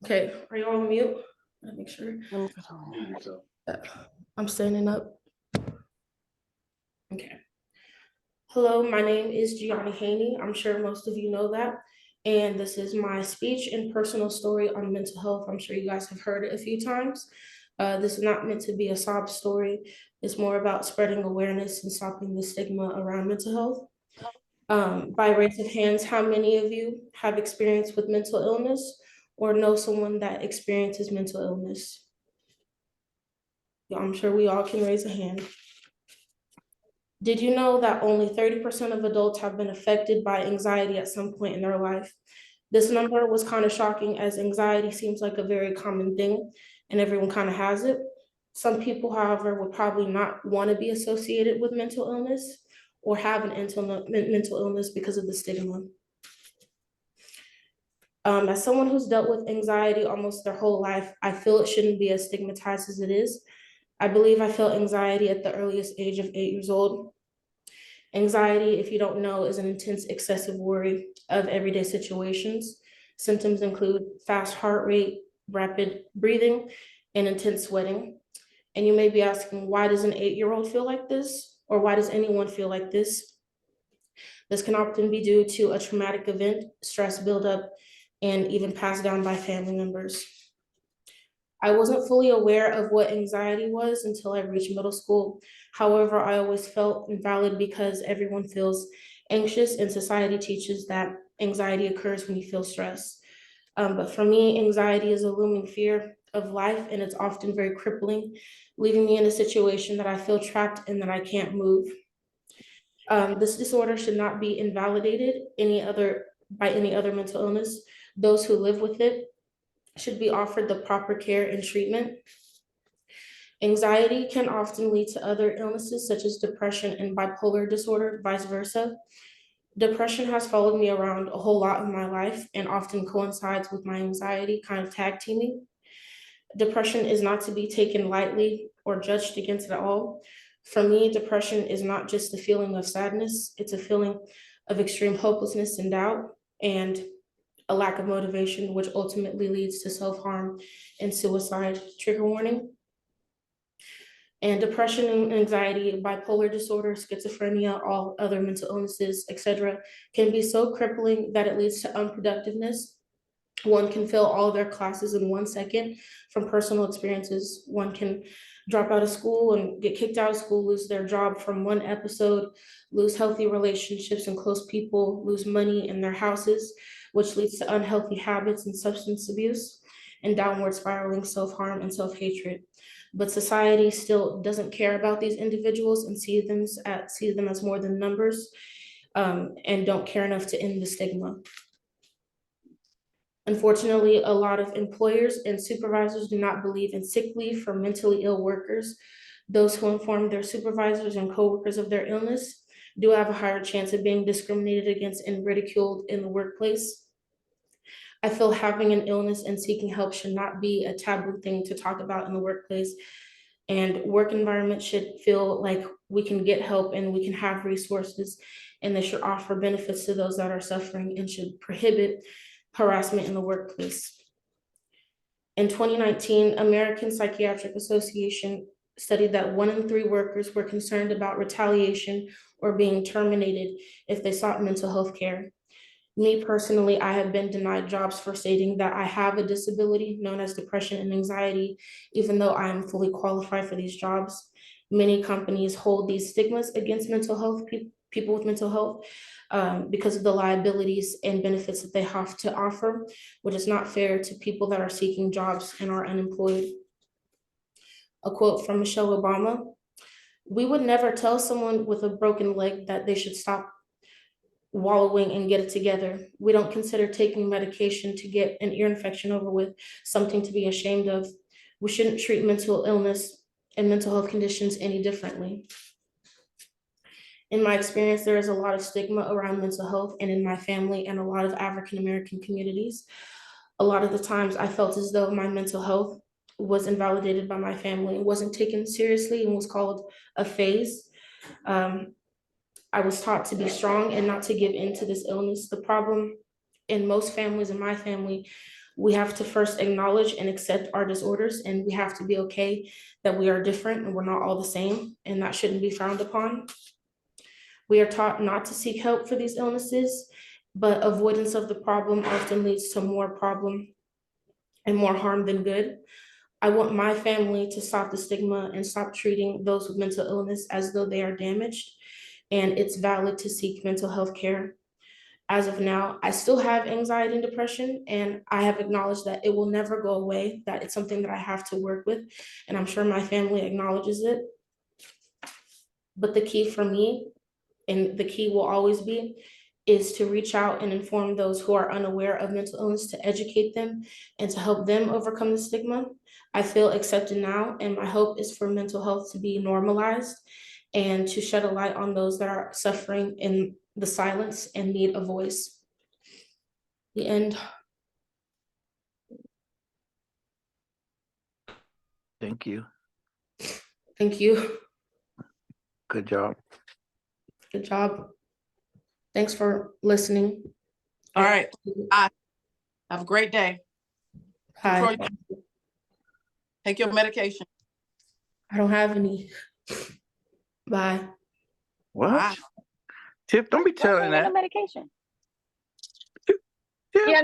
Okay, are you on mute? Let me make sure. I'm standing up. Okay. Hello, my name is Gianni Haney. I'm sure most of you know that. And this is my speech and personal story on mental health. I'm sure you guys have heard it a few times. This is not meant to be a sob story. It's more about spreading awareness and stopping the stigma around mental health. By raise of hands, how many of you have experience with mental illness or know someone that experiences mental illness? Yeah, I'm sure we all can raise a hand. Did you know that only 30% of adults have been affected by anxiety at some point in their life? This number was kind of shocking as anxiety seems like a very common thing and everyone kind of has it. Some people, however, would probably not want to be associated with mental illness or have an mental illness because of the stigma. As someone who's dealt with anxiety almost their whole life, I feel it shouldn't be as stigmatized as it is. I believe I felt anxiety at the earliest age of 8 years old. Anxiety, if you don't know, is an intense, excessive worry of everyday situations. Symptoms include fast heart rate, rapid breathing, and intense sweating. And you may be asking, why does an 8-year-old feel like this? Or why does anyone feel like this? This can often be due to a traumatic event, stress buildup, and even passed down by family members. I wasn't fully aware of what anxiety was until I reached middle school. However, I always felt invalid because everyone feels anxious, and society teaches that anxiety occurs when you feel stress. But for me, anxiety is a looming fear of life, and it's often very crippling, leaving me in a situation that I feel trapped and that I can't move. This disorder should not be invalidated by any other mental illness. Those who live with it should be offered the proper care and treatment. Anxiety can often lead to other illnesses such as depression and bipolar disorder, vice versa. Depression has followed me around a whole lot of my life and often coincides with my anxiety, kind of tag teaming. Depression is not to be taken lightly or judged against at all. For me, depression is not just a feeling of sadness, it's a feeling of extreme hopelessness and doubt, and a lack of motivation, which ultimately leads to self-harm and suicide. Trigger warning. And depression and anxiety, bipolar disorder, schizophrenia, all other mental illnesses, etc., can be so crippling that it leads to unproductiveness. One can fail all their classes in 1 second from personal experiences. One can drop out of school and get kicked out of school, lose their job from one episode, lose healthy relationships and close people, lose money in their houses, which leads to unhealthy habits and substance abuse, and downward spiraling self-harm and self-hatred. But society still doesn't care about these individuals and see them as more than numbers, and don't care enough to end the stigma. Unfortunately, a lot of employers and supervisors do not believe in sick leave for mentally ill workers. Those who inform their supervisors and coworkers of their illness do have a higher chance of being discriminated against and ridiculed in the workplace. I feel having an illness and seeking help should not be a taboo thing to talk about in the workplace. And work environment should feel like we can get help and we can have resources, and they should offer benefits to those that are suffering and should prohibit harassment in the workplace. In 2019, American Psychiatric Association studied that 1 in 3 workers were concerned about retaliation or being terminated if they sought mental health care. Me personally, I have been denied jobs for stating that I have a disability known as depression and anxiety, even though I am fully qualified for these jobs. Many companies hold these stigmas against mental health, people with mental health, because of the liabilities and benefits that they have to offer, which is not fair to people that are seeking jobs and are unemployed. A quote from Michelle Obama: "We would never tell someone with a broken leg that they should stop wallowing and get it together. We don't consider taking medication to get an ear infection over with something to be ashamed of. We shouldn't treat mental illness and mental health conditions any differently." In my experience, there is a lot of stigma around mental health, and in my family and a lot of African American communities. A lot of the times I felt as though my mental health was invalidated by my family, wasn't taken seriously, and was called a phase. Um, I was taught to be strong and not to give in to this illness. The problem in most families, in my family, We have to first acknowledge and accept our disorders, and we have to be okay that we are different and we're not all the same, and that shouldn't be frowned upon. We are taught not to seek help for these illnesses, but avoidance of the problem often leads to more problem and more harm than good. I want my family to stop the stigma and stop treating those with mental illness as though they are damaged, and it's valid to seek mental health care. As of now, I still have anxiety and depression, and I have acknowledged that it will never go away, that it's something that I have to work with, and I'm sure my family acknowledges it. But the key for me, and the key will always be, is to reach out and inform those who are unaware of mental illness, to educate them and to help them overcome the stigma. I feel accepted now, and my hope is for mental health to be normalized and to shed a light on those that are suffering in the silence and need a voice. The end. Thank you. Thank you. Good job. Good job. Thanks for listening. All right. Bye. Have a great day. Hi. Take your medication. I don't have any. Bye. What? Bye. Tip, don't be telling that. Medication. Tip. Yeah,